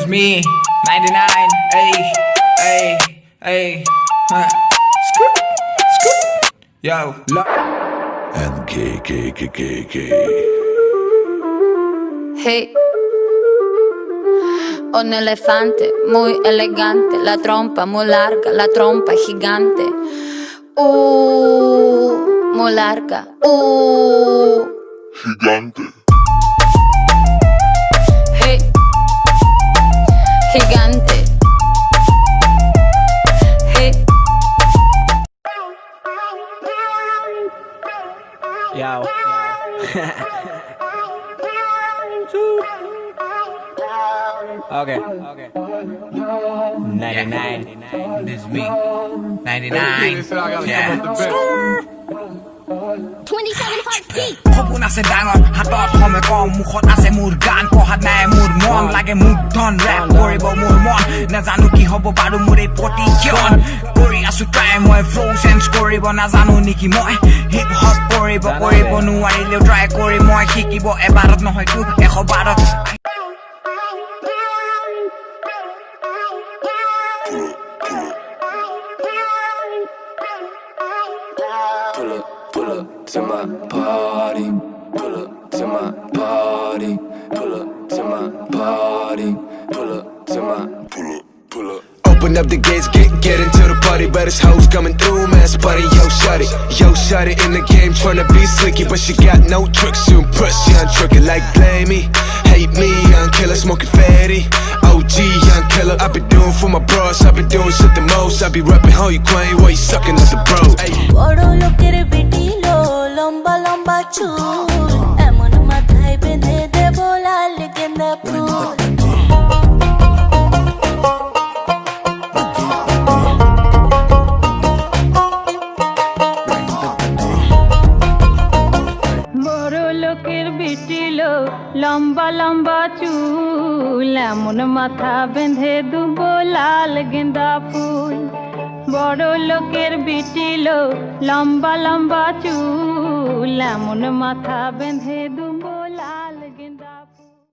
This me, 99, hey, hey, hey, scoop, scoop, yo, and K. Hey, un elefante muy elegante, la trompa muy larga, la trompa gigante. Muy larga. Gigante. Hey, gigante. Hey. yo. Okay. 99. This is me. 99. Yeah. 27 heartbeat. সপোন আছে ডাঙৰ হাতত সময় কম মুখত আছে মোৰ গান পঢ়াত নাই মোৰ মন লাগে মোক ধন ৰেপ কৰিব মোৰ মন নাজানো কি হ'ব বাৰু মোৰ এই প্ৰতিজন কৰি আছো ট্ৰাই মই ফ্লো চেঞ্জ কৰিব নাজানো নেকি মই হিপ হপ কৰিব নোৱাৰিলেও ট্ৰাই কৰি মই শিকিব এবাৰত নহয়তো 100 বাৰত Pull up to my party. Pull up to my party. Pull up to my party. Pull up to my pull up. Open up the gates, get into the party, but it's hoes coming through, man. Spotty, yo, shawty in the game, tryna be slicky, but she got no tricks to impress. Young tricky, like blame me, hate me, young killer, smoking fatty. OG, young killer, I been doing for my bros, I been doing shit the most. I be rapping how you quain, while you sucking up the bro. বড় লোকের বেটি লো লম্বা লম্বা চুল এমন মাথায় বেঁধে দেব লাল গেন্দা ফুল বড় লোকের বেটি লো লম্বা লম্বা চুল এমন মাথা বেঁধে দুব লাল গেন্দা ফুল বড় লোকের বিটি লো লম্বা লম্বা চুল এমন মাথা বেঁধে দুব